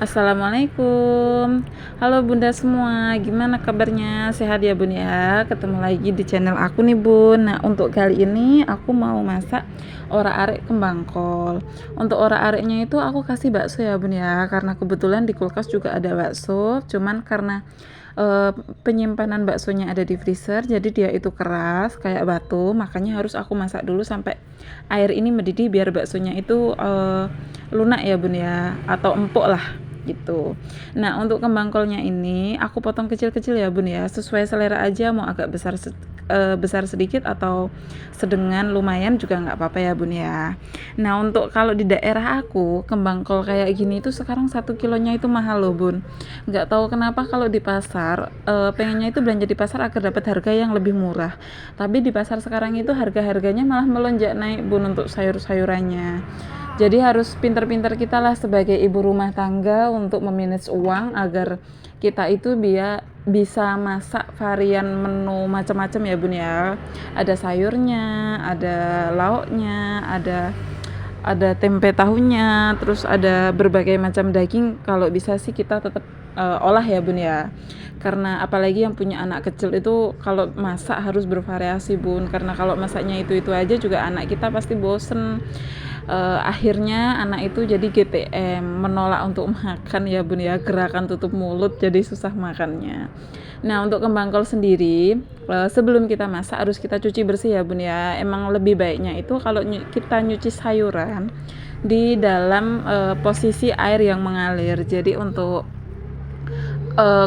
Assalamualaikum. Halo Bunda semua, gimana kabarnya? Sehat ya Bun ya? Ketemu lagi di channel aku nih Bun. Nah, untuk kali ini aku mau masak orak-arik kembang kol. Untuk orak-ariknya itu aku kasih bakso ya Bun ya, karena kebetulan di kulkas juga ada bakso. Cuman karena eh, penyimpanan baksonya ada di freezer, jadi dia itu keras kayak batu, makanya harus aku masak dulu sampai air ini mendidih biar baksonya itu lunak ya Bun ya, atau empuk lah gitu. Nah, untuk kembang kolnya ini aku potong kecil-kecil ya Bun ya, sesuai selera aja, mau agak besar sedikit atau sedengan lumayan juga nggak apa-apa ya Bun ya. Nah, untuk kalau di daerah aku kembang kol kayak gini itu sekarang 1 kilonya itu mahal loh Bun. Nggak tahu kenapa kalau di pasar pengennya itu belanja di pasar agar dapat harga yang lebih murah. Tapi di pasar sekarang itu harga-harganya malah melonjak naik Bun untuk sayur-sayurannya. Jadi harus pintar-pintar kita lah sebagai ibu rumah tangga untuk memanage uang agar kita itu bisa masak varian menu macam-macam ya Bun ya. Ada sayurnya, ada lauknya, ada tempe tahunya, terus ada berbagai macam daging. Kalau bisa sih kita tetap olah ya Bun ya. Karena apalagi yang punya anak kecil itu kalau masak harus bervariasi Bun. Karena kalau masaknya itu aja juga anak kita pasti bosen. Akhirnya anak itu jadi GTM, menolak untuk makan ya Bun ya, gerakan tutup mulut jadi susah makannya. Nah, untuk kembang kol sendiri sebelum kita masak harus kita cuci bersih ya Bun ya. Emang lebih baiknya itu kalau kita nyuci sayuran di dalam posisi air yang mengalir. Jadi untuk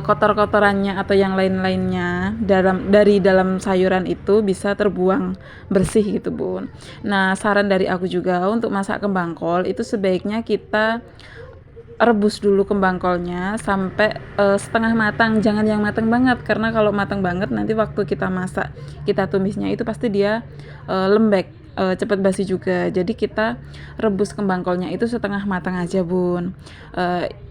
kotor-kotorannya atau yang lain-lainnya dari dalam sayuran itu bisa terbuang bersih gitu Bun. Nah, saran dari aku juga untuk masak kembang kol itu sebaiknya kita rebus dulu kembang kolnya sampai setengah matang, jangan yang matang banget, karena kalau matang banget nanti waktu kita masak, kita tumisnya itu pasti dia lembek, cepat basi juga. Jadi kita rebus kembang kolnya itu setengah matang aja Bun,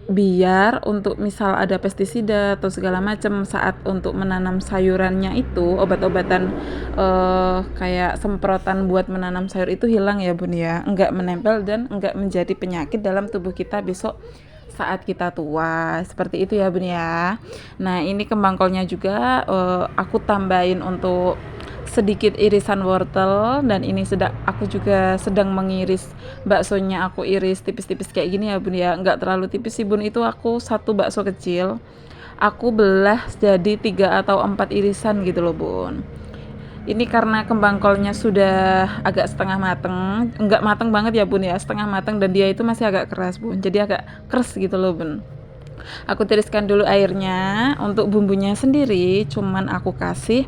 biar untuk misal ada pestisida atau segala macam saat untuk menanam sayurannya itu obat-obatan kayak semprotan buat menanam sayur itu hilang ya Bun ya, enggak menempel dan enggak menjadi penyakit dalam tubuh kita besok saat kita tua, seperti itu ya Bun ya. Nah, ini kembang kolnya juga aku tambahin untuk sedikit irisan wortel, dan ini aku juga sedang mengiris baksonya, aku iris tipis-tipis kayak gini ya Bun ya, nggak terlalu tipis sih Bun, itu aku satu bakso kecil aku belah jadi 3 atau 4 irisan gitu loh Bun. Ini karena kembang kolnya sudah agak setengah mateng, enggak mateng banget ya Bun ya, setengah mateng, dan dia itu masih agak keras Bun, jadi agak keras gitu loh Bun. Aku tiriskan dulu airnya. Untuk bumbunya sendiri cuman aku kasih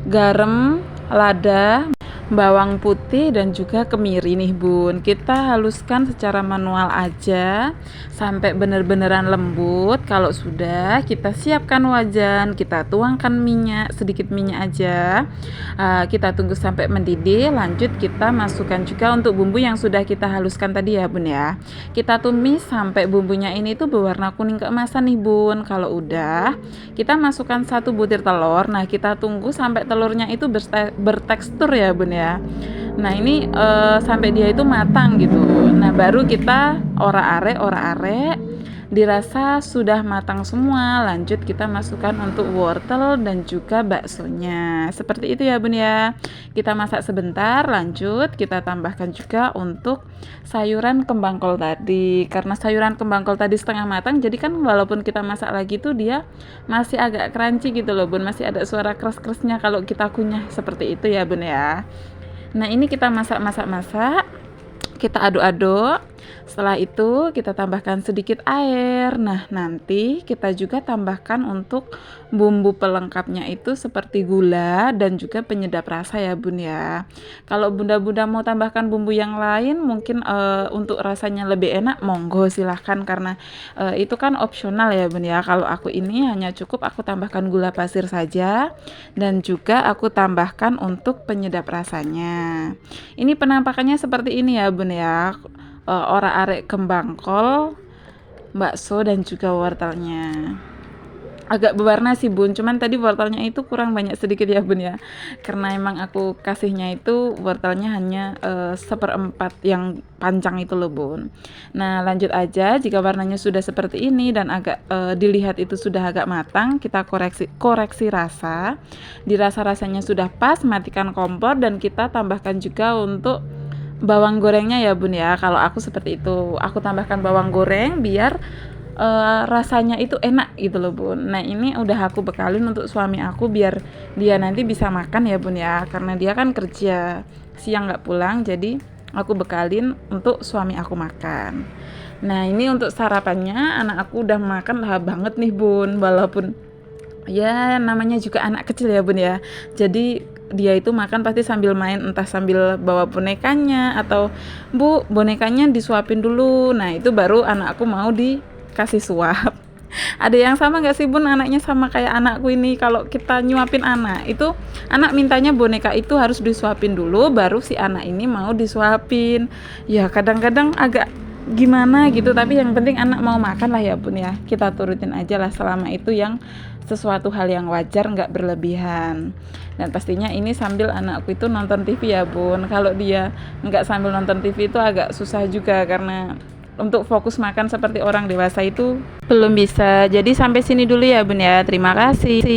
garam, lada, bawang putih, dan juga kemiri nih Bun. Kita haluskan secara manual aja sampai bener-beneran lembut. Kalau sudah, kita siapkan wajan, kita tuangkan minyak, sedikit minyak aja. Kita tunggu sampai mendidih. Lanjut kita masukkan juga untuk bumbu yang sudah kita haluskan tadi ya Bun ya. Kita tumis sampai bumbunya ini tuh berwarna kuning keemasan nih Bun. Kalau udah, kita masukkan 1 butir telur. Nah, kita tunggu sampai telurnya itu bertekstur ya Bun ya. Nah, ini sampai dia itu matang gitu. Nah, baru kita orak-arik dirasa sudah matang semua, lanjut kita masukkan untuk wortel dan juga baksonya. Seperti itu ya Bun ya. Kita masak sebentar, lanjut kita tambahkan juga untuk sayuran kembang kol tadi. Karena sayuran kembang kol tadi setengah matang, jadi kan walaupun kita masak lagi tuh dia masih agak crunchy gitu loh Bun, masih ada suara keras-kerasnya kalau kita kunyah, seperti itu ya Bun ya. Nah, ini kita masak, kita aduk-aduk. Setelah itu kita tambahkan sedikit air. Nah, nanti kita juga tambahkan untuk bumbu pelengkapnya itu seperti gula dan juga penyedap rasa ya Bun ya. Kalau bunda-bunda mau tambahkan bumbu yang lain mungkin untuk rasanya lebih enak, monggo silahkan, karena itu kan opsional ya Bun ya. Kalau aku ini hanya cukup aku tambahkan gula pasir saja, dan juga aku tambahkan untuk penyedap rasanya. Ini penampakannya seperti ini ya Bun ya, orak-arik kembang kol, bakso, dan juga wortelnya. agak berwarna sih bun, cuman tadi wortelnya itu kurang banyak sedikit ya bun ya, karena emang aku kasihnya itu wortelnya hanya seperempat yang panjang itu loh bun. Nah lanjut aja, jika warnanya sudah seperti ini dan agak dilihat itu sudah agak matang, kita koreksi rasa. Dirasa rasanya sudah pas, matikan kompor dan kita tambahkan juga untuk bawang gorengnya ya bun ya. Kalau aku seperti itu, aku tambahkan bawang goreng biar rasanya itu enak gitu loh bun. Nah ini udah aku bekalin untuk suami aku biar dia nanti bisa makan ya bun ya, karena dia kan kerja siang nggak pulang, jadi aku bekalin untuk suami aku makan. Nah ini untuk sarapannya anak aku udah makan lahap banget nih bun, walaupun ya namanya juga anak kecil ya bun ya, jadi dia itu makan pasti sambil main, entah sambil bawa bonekanya atau bu bonekanya disuapin dulu, nah itu baru anakku mau dikasih suap. Ada yang sama gak sih bun anaknya sama kayak anakku ini, kalau kita nyuapin anak itu anak mintanya boneka itu harus disuapin dulu baru si anak ini mau disuapin. Ya kadang-kadang agak gimana gitu, tapi yang penting anak mau makan lah ya bun ya, kita turutin aja lah selama itu yang sesuatu hal yang wajar, nggak berlebihan. Dan pastinya ini sambil anakku itu nonton TV ya bun, kalau dia nggak sambil nonton TV itu agak susah juga, karena untuk fokus makan seperti orang dewasa itu belum bisa. Jadi sampai sini dulu ya bun ya, terima kasih.